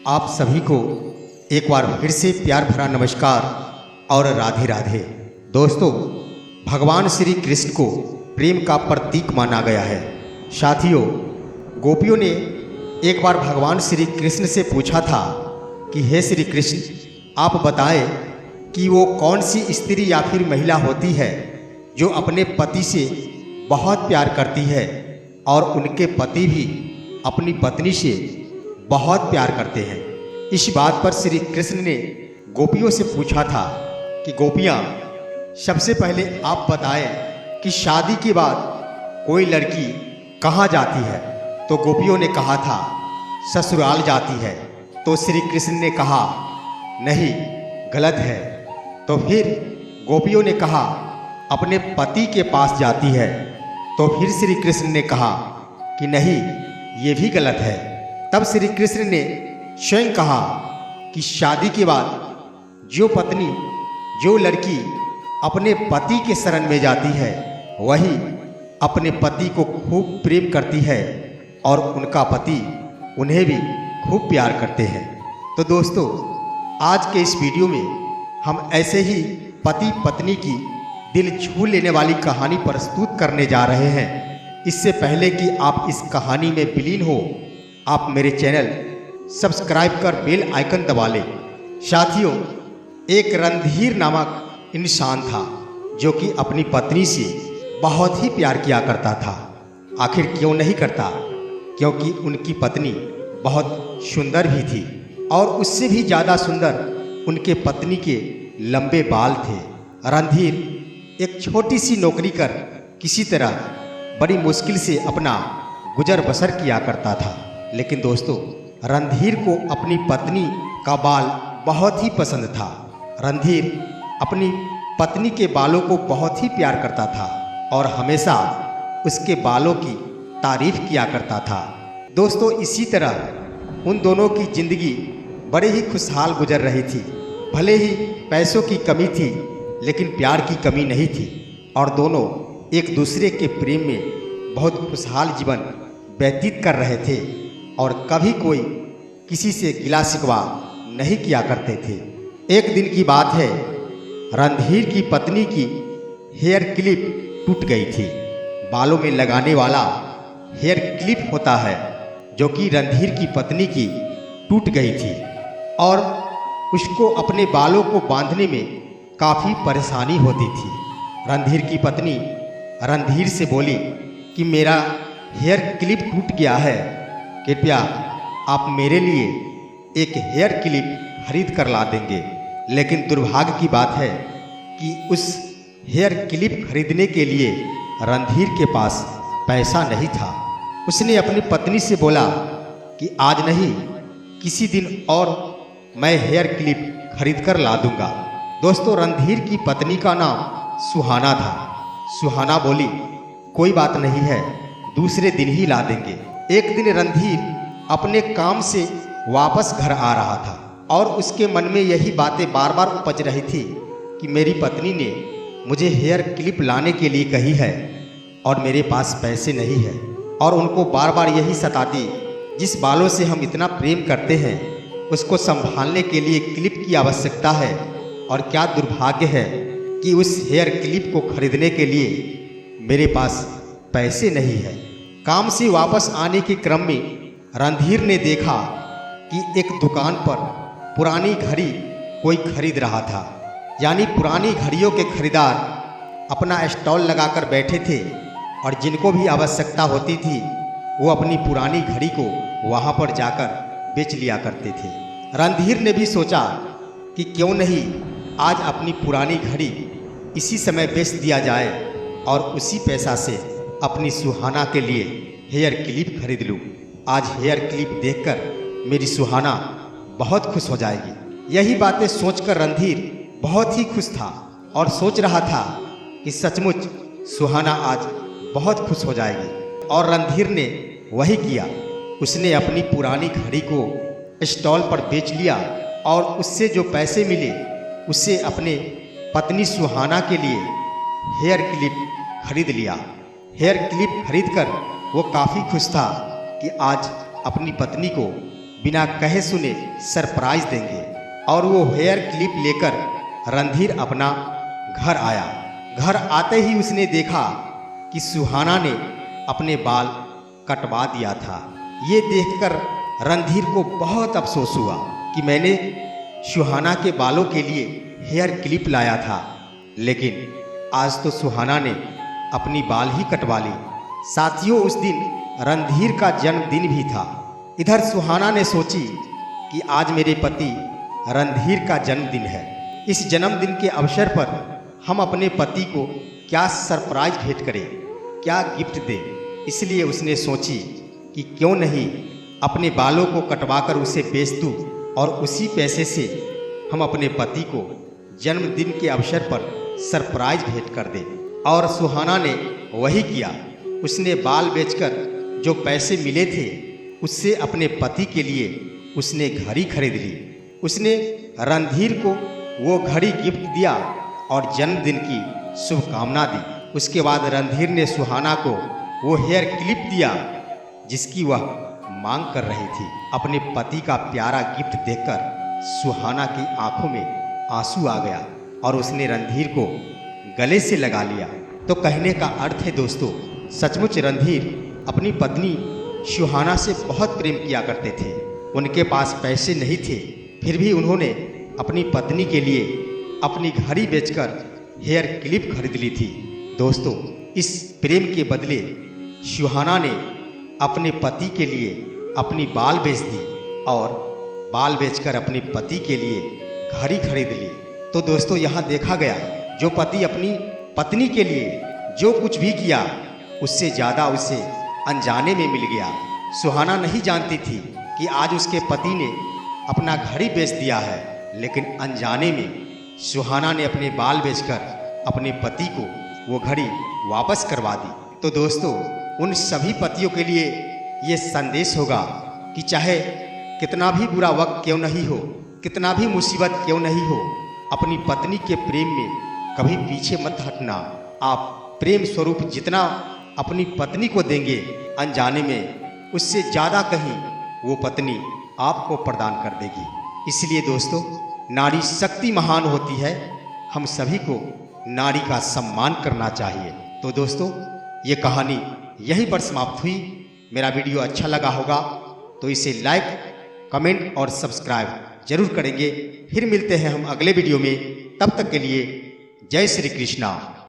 आप सभी को एक बार फिर से प्यार भरा नमस्कार और राधे राधे। दोस्तों, भगवान श्री कृष्ण को प्रेम का प्रतीक माना गया है। साथियों, गोपियों ने एक बार भगवान श्री कृष्ण से पूछा था कि हे श्री कृष्ण, आप बताएं कि वो कौन सी स्त्री या फिर महिला होती है जो अपने पति से बहुत प्यार करती है और उनके पति भी अपनी पत्नी से बहुत प्यार करते हैं। इस बात पर श्री कृष्ण ने गोपियों से पूछा था कि गोपियाँ, सबसे पहले आप बताएं कि शादी के बाद कोई लड़की कहाँ जाती है। तो गोपियों ने कहा था ससुराल जाती है। तो श्री कृष्ण ने कहा नहीं, गलत है। तो फिर गोपियों ने कहा अपने पति के पास जाती है। तो फिर श्री कृष्ण ने कहा कि नहीं, ये भी गलत है। तब श्री कृष्ण ने स्वयं कहा कि शादी के बाद जो पत्नी, जो लड़की अपने पति के शरण में जाती है, वही अपने पति को खूब प्रेम करती है और उनका पति उन्हें भी खूब प्यार करते हैं। तो दोस्तों, आज के इस वीडियो में हम ऐसे ही पति पत्नी की दिल छू लेने वाली कहानी प्रस्तुत करने जा रहे हैं। इससे पहले कि आप इस कहानी में विलीन हो, आप मेरे चैनल सब्सक्राइब कर बेल आइकन दबा लें। साथियों, एक रणधीर नामक इंसान था जो कि अपनी पत्नी से बहुत ही प्यार किया करता था। आखिर क्यों नहीं करता? क्योंकि उनकी पत्नी बहुत सुंदर भी थी और उससे भी ज़्यादा सुंदर उनके पत्नी के लंबे बाल थे। रणधीर एक छोटी सी नौकरी कर किसी तरह बड़ी मुश्किल से अपना गुजर बसर किया करता था। लेकिन दोस्तों, रणधीर को अपनी पत्नी का बाल बहुत ही पसंद था। रणधीर अपनी पत्नी के बालों को बहुत ही प्यार करता था और हमेशा उसके बालों की तारीफ किया करता था। दोस्तों, इसी तरह उन दोनों की जिंदगी बड़े ही खुशहाल गुजर रही थी। भले ही पैसों की कमी थी, लेकिन प्यार की कमी नहीं थी और दोनों एक दूसरे के प्रेम में बहुत खुशहाल जीवन व्यतीत कर रहे थे और कभी कोई किसी से गिला शिकवा नहीं किया करते थे। एक दिन की बात है, रणधीर की पत्नी की हेयर क्लिप टूट गई थी। बालों में लगाने वाला हेयर क्लिप होता है, जो कि रणधीर की पत्नी की टूट गई थी और उसको अपने बालों को बांधने में काफ़ी परेशानी होती थी। रणधीर की पत्नी रणधीर से बोली कि मेरा हेयर क्लिप टूट गया है, कृपया आप मेरे लिए एक हेयर क्लिप खरीद कर ला देंगे। लेकिन दुर्भाग्य की बात है कि उस हेयर क्लिप खरीदने के लिए रणधीर के पास पैसा नहीं था। उसने अपनी पत्नी से बोला कि आज नहीं, किसी दिन और मैं हेयर क्लिप खरीद कर ला दूंगा। दोस्तों, रणधीर की पत्नी का नाम सुहाना था। सुहाना बोली कोई बात नहीं है, दूसरे दिन ही ला देंगे। एक दिन रणधीर अपने काम से वापस घर आ रहा था और उसके मन में यही बातें बार बार उपज रही थी कि मेरी पत्नी ने मुझे हेयर क्लिप लाने के लिए कही है और मेरे पास पैसे नहीं है। और उनको बार बार यही सताती, जिस बालों से हम इतना प्रेम करते हैं उसको संभालने के लिए क्लिप की आवश्यकता है और क्या दुर्भाग्य है कि उस हेयर क्लिप को खरीदने के लिए मेरे पास पैसे नहीं है। काम से वापस आने के क्रम में रणधीर ने देखा कि एक दुकान पर पुरानी घड़ी कोई खरीद रहा था। यानी पुरानी घड़ियों के खरीदार अपना स्टॉल लगाकर बैठे थे और जिनको भी आवश्यकता होती थी वो अपनी पुरानी घड़ी को वहाँ पर जाकर बेच लिया करते थे। रणधीर ने भी सोचा कि क्यों नहीं आज अपनी पुरानी घड़ी इसी समय बेच दिया जाए और उसी पैसा से अपनी सुहाना के लिए हेयर क्लिप खरीद लूँ। आज हेयर क्लिप देखकर मेरी सुहाना बहुत खुश हो जाएगी। यही बातें सोचकर रणधीर बहुत ही खुश था और सोच रहा था कि सचमुच सुहाना आज बहुत खुश हो जाएगी। और रणधीर ने वही किया। उसने अपनी पुरानी घड़ी को स्टॉल पर बेच लिया और उससे जो पैसे मिले उससे अपने पत्नी सुहाना के लिए हेयर क्लिप खरीद लिया। हेयर क्लिप खरीदकर वो काफ़ी खुश था कि आज अपनी पत्नी को बिना कहे सुने सरप्राइज देंगे। और वो हेयर क्लिप लेकर रणधीर अपना घर आया। घर आते ही उसने देखा कि सुहाना ने अपने बाल कटवा दिया था। ये देखकर रणधीर को बहुत अफसोस हुआ कि मैंने सुहाना के बालों के लिए हेयर क्लिप लाया था, लेकिन आज तो सुहाना ने अपनी बाल ही कटवा ली। साथियों, उस दिन रणधीर का जन्मदिन भी था। इधर सुहाना ने सोची कि आज मेरे पति रणधीर का जन्मदिन है। इस जन्मदिन के अवसर पर हम अपने पति को क्या सरप्राइज भेंट करें, क्या गिफ्ट दें। इसलिए उसने सोची कि क्यों नहीं अपने बालों को कटवाकर उसे बेच दूं और उसी पैसे से हम अपने पति को जन्मदिन के अवसर पर सरप्राइज भेंट कर दें। और सुहाना ने वही किया। उसने बाल बेचकर जो पैसे मिले थे उससे अपने पति के लिए उसने घड़ी खरीद ली। उसने रणधीर को वो घड़ी गिफ्ट दिया और जन्मदिन की शुभकामना दी। उसके बाद रणधीर ने सुहाना को वो हेयर क्लिप दिया जिसकी वह मांग कर रही थी। अपने पति का प्यारा गिफ्ट देखकर सुहाना की आंखों में आंसू आ गया और उसने रणधीर को गले से लगा लिया। तो कहने का अर्थ है दोस्तों, सचमुच रणधीर अपनी पत्नी सुहाना से बहुत प्रेम किया करते थे। उनके पास पैसे नहीं थे, फिर भी उन्होंने अपनी पत्नी के लिए अपनी घड़ी बेचकर हेयर क्लिप खरीद ली थी। दोस्तों, इस प्रेम के बदले सुहाना ने अपने पति के लिए अपनी बाल बेच दी और बाल बेचकर अपने पति के लिए घड़ी खरीद ली। तो दोस्तों, यहाँ देखा गया, जो पति अपनी पत्नी के लिए जो कुछ भी किया उससे ज़्यादा उसे अनजाने में मिल गया। सुहाना नहीं जानती थी कि आज उसके पति ने अपना घड़ी बेच दिया है, लेकिन अनजाने में सुहाना ने अपने बाल बेचकर अपने पति को वो घड़ी वापस करवा दी। तो दोस्तों, उन सभी पतियों के लिए ये संदेश होगा कि चाहे कितना भी बुरा वक्त क्यों नहीं हो, कितना भी मुसीबत क्यों नहीं हो, अपनी पत्नी के प्रेम में कभी पीछे मत हटना। आप प्रेम स्वरूप जितना अपनी पत्नी को देंगे अनजाने में, उससे ज़्यादा कहीं वो पत्नी आपको प्रदान कर देगी। इसलिए दोस्तों, नारी शक्ति महान होती है। हम सभी को नारी का सम्मान करना चाहिए। तो दोस्तों, ये कहानी यहीं पर समाप्त हुई। मेरा वीडियो अच्छा लगा होगा तो इसे लाइक, कमेंट और सब्सक्राइब जरूर करेंगे। फिर मिलते हैं हम अगले वीडियो में। तब तक के लिए जय श्री कृष्णा।